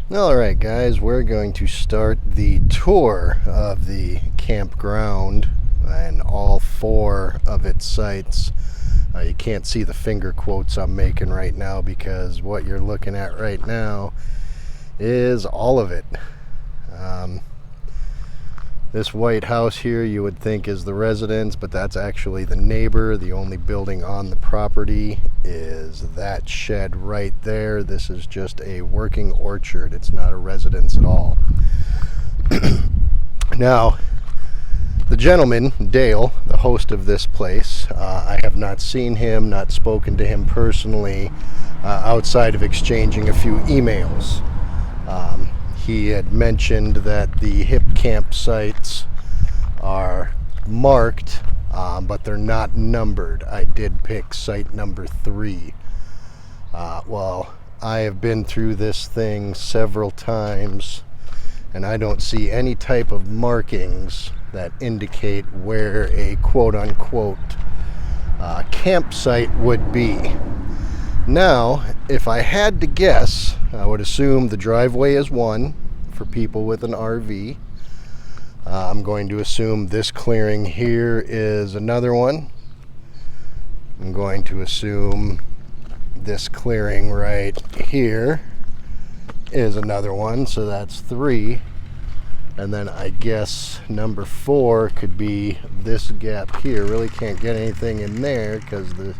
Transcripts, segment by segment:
Alright guys, we're going to start the tour of the campground and all 4 of its sites. You can't see the finger quotes I'm making right now because what you're looking at right now is all of it. This white house here you would think is the residence, but that's actually the neighbor. The only building on the property is that shed right there. This is just a working orchard. It's not a residence at all. Now, the gentleman, Dale, the host of this place, I have not seen him, not spoken to him personally, outside of exchanging a few emails. He had mentioned that the Hipcamp sites are marked, but they're not numbered. I did pick site number 3. Well, I have been through this thing several times, and I don't see any type of markings that indicate where a quote-unquote campsite would be. Now, if I had to guess, I would assume the driveway is 1 for people with an RV. I'm going to assume this clearing here is another one. I'm going to assume this clearing right here is another one, so that's 3. And then I guess number 4 could be this gap here. Really can't get anything in there because the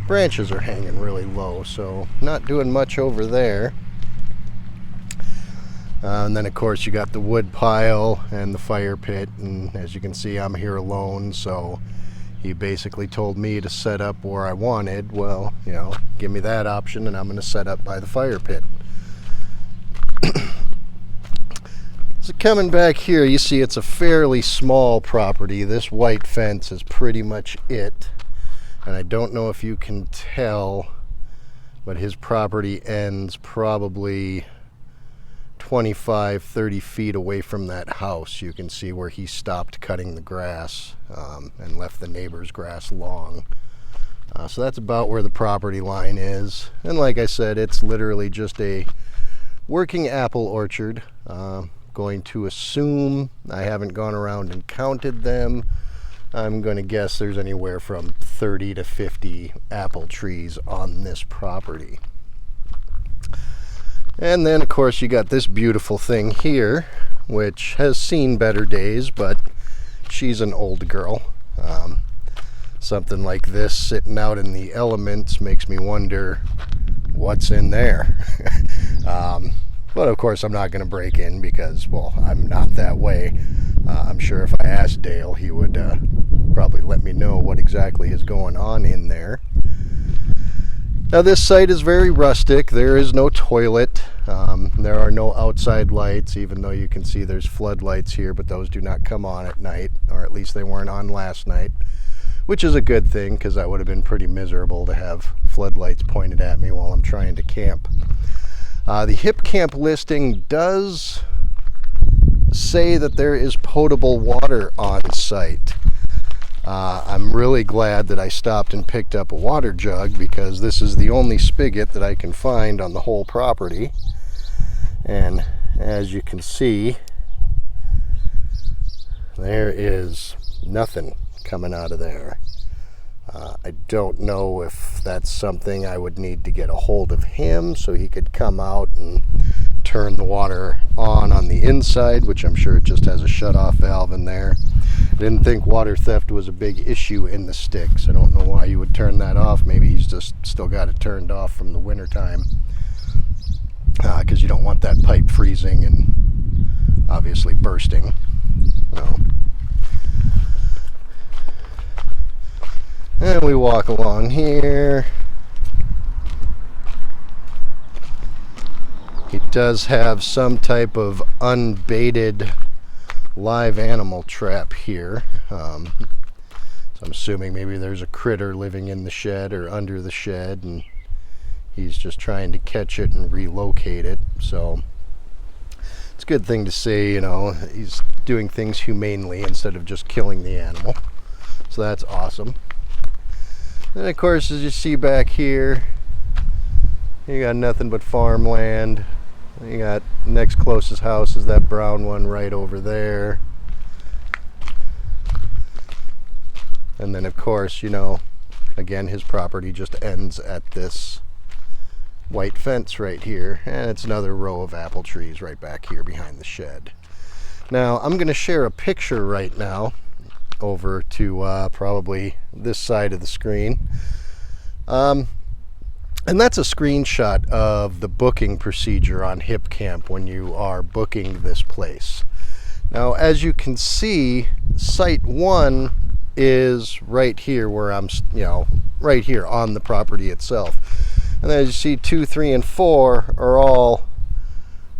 branches are hanging really low, so not doing much over there. And then of course you got the wood pile and the fire pit, and as you can see I'm here alone, so he basically told me to set up where I wanted. Well, you know, give me that option and I'm going to set up by the fire pit. So coming back here, you see it's a fairly small property. This white fence is pretty much it. And I don't know if you can tell, but his property ends probably 25-30 feet away from that house. You can see where he stopped cutting the grass and left the neighbor's grass long. So that's about where the property line is. And like I said, it's literally just a working apple orchard. Going to assume, I haven't gone around and counted them, I'm going to guess there's anywhere from 30 to 50 apple trees on this property. And then of course you got this beautiful thing here, which has seen better days, but she's an old girl. Something like this sitting out in the elements makes me wonder what's in there. But of course I'm not going to break in because, well, I'm not that way. I'm sure if I asked Dale, he would probably let me know what exactly is going on in there. Now this site is very rustic. There is no toilet. There are no outside lights, even though you can see there's floodlights here, but those do not come on at night, or at least they weren't on last night, which is a good thing because that would have been pretty miserable to have floodlights pointed at me while I'm trying to camp. The Hipcamp listing does say that there is potable water on site. I'm really glad that I stopped and picked up a water jug because this is the only spigot that I can find on the whole property. And as you can see, there is nothing coming out of there. I don't know if that's something I would need to get a hold of him so he could come out and turn the water on the inside, which I'm sure it just has a shut-off valve in there. I didn't think water theft was a big issue in the sticks. I don't know why you would turn that off. Maybe he's just still got it turned off from the winter time, because you don't want that pipe freezing and obviously bursting. So. And we walk along here. He does have some type of unbaited live animal trap here. So I'm assuming maybe there's a critter living in the shed or under the shed, and he's just trying to catch it and relocate it. So it's a good thing to see, you know, he's doing things humanely instead of just killing the animal. So that's awesome. And of course, as you see back here, you got nothing but farmland. You got next closest house is that brown one right over there. And then of course, you know, again, his property just ends at this white fence right here, and it's another row of apple trees right back here behind the shed. Now I'm going to share a picture right now over to probably this side of the screen, and that's a screenshot of the booking procedure on Hipcamp when you are booking this place. Now as you can see, site 1 is right here where I'm, you know, right here on the property itself. And then as you see, 2, 3, and 4 are all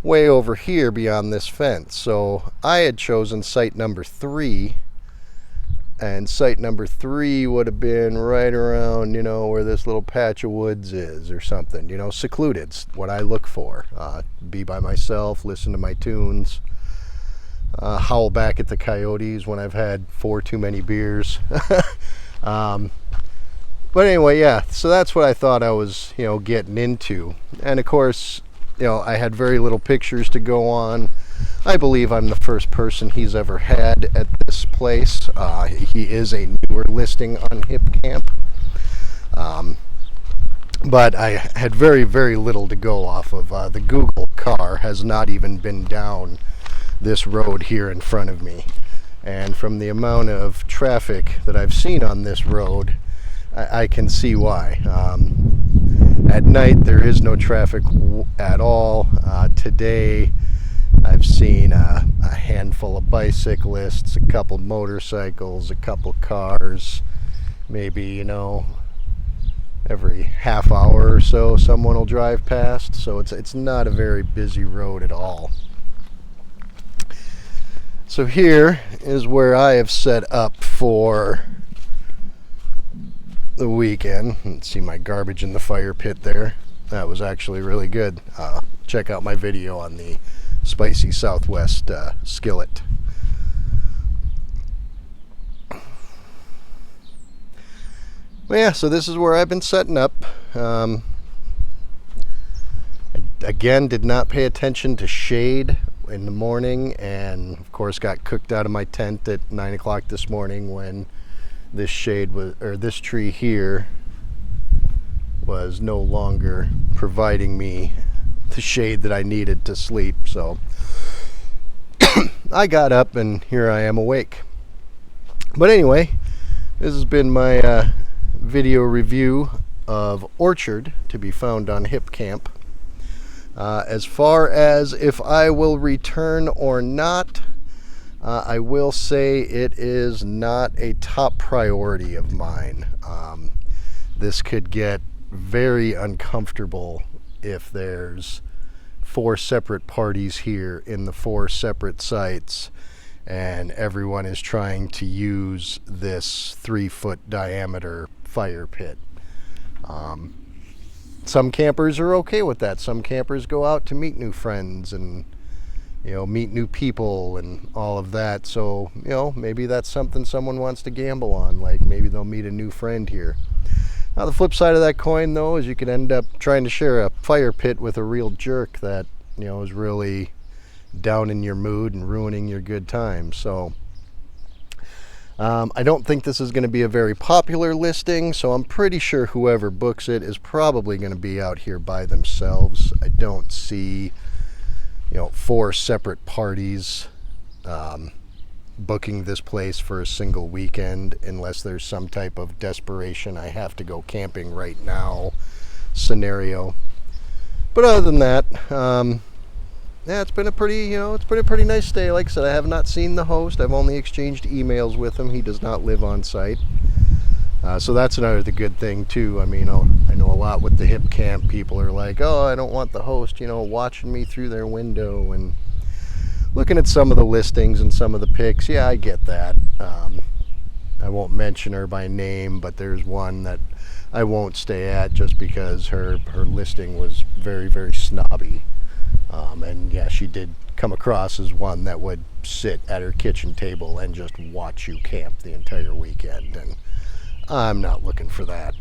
way over here beyond this fence. So I had chosen site number 3, and site number 3 would have been right around, you know, where this little patch of woods is or something, you know, secluded. What I look for. Be by myself, listen to my tunes, howl back at the coyotes when I've had 4 too many beers. But anyway, yeah, so that's what I thought I was, you know, getting into. And of course, you know, I had very little pictures to go on. I believe I'm the first person he's ever had at this place. He is a newer listing on Hipcamp. But I had very, very little to go off of. The Google car has not even been down this road here in front of me. And from the amount of traffic that I've seen on this road, I can see why. At night there is no traffic at all. Today I've seen a handful of bicyclists, a couple motorcycles, a couple cars, maybe, you know, every half hour or so someone will drive past. So it's not a very busy road at all. So here is where I have set up for the weekend. Let's see my garbage in the fire pit there. That was actually really good. Check out my video on the spicy Southwest skillet. Well, yeah, so this is where I've been setting up. I, again, did not pay attention to shade in the morning, and of course got cooked out of my tent at 9 o'clock this morning when this shade was, or this tree here was no longer providing me the shade that I needed to sleep. So I got up and here I am awake. But anyway, this has been my video review of Orchard, to be found on Hipcamp. As far as if I will return or not, I will say it is not a top priority of mine. This could get very uncomfortable if there's 4 separate parties here in the 4 separate sites and everyone is trying to use this 3-foot diameter fire pit. Some campers are okay with that. Some campers go out to meet new friends and, you know, meet new people and all of that. So, you know, maybe that's something someone wants to gamble on. Like maybe they'll meet a new friend here. Now the flip side of that coin, though, is you could end up trying to share a fire pit with a real jerk that, you know, is really down in your mood and ruining your good time. So I don't think this is going to be a very popular listing, so I'm pretty sure whoever books it is probably going to be out here by themselves. I don't see, you know, 4 separate parties booking this place for a single weekend unless there's some type of desperation, I have to go camping right now scenario. But other than that, yeah, it's been a pretty, you know, it's been a pretty nice day. Like I said, I have not seen the host. I've only exchanged emails with him. He does not live on site. So that's another good thing too. I mean, I know a lot with the Hipcamp people are like, oh, I don't want the host, you know, watching me through their window and looking at some of the listings and some of the pics. Yeah, I get that. I won't mention her by name, but there's one that I won't stay at just because her listing was very, very snobby. And yeah, she did come across as one that would sit at her kitchen table and just watch you camp the entire weekend, and I'm not looking for that.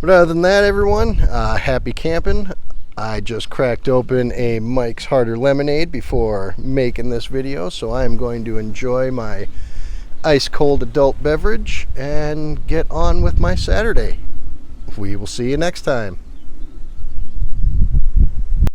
But other than that, everyone, happy camping. I just cracked open a Mike's Harder Lemonade before making this video, so I'm going to enjoy my ice cold adult beverage and get on with my Saturday. We will see you next time.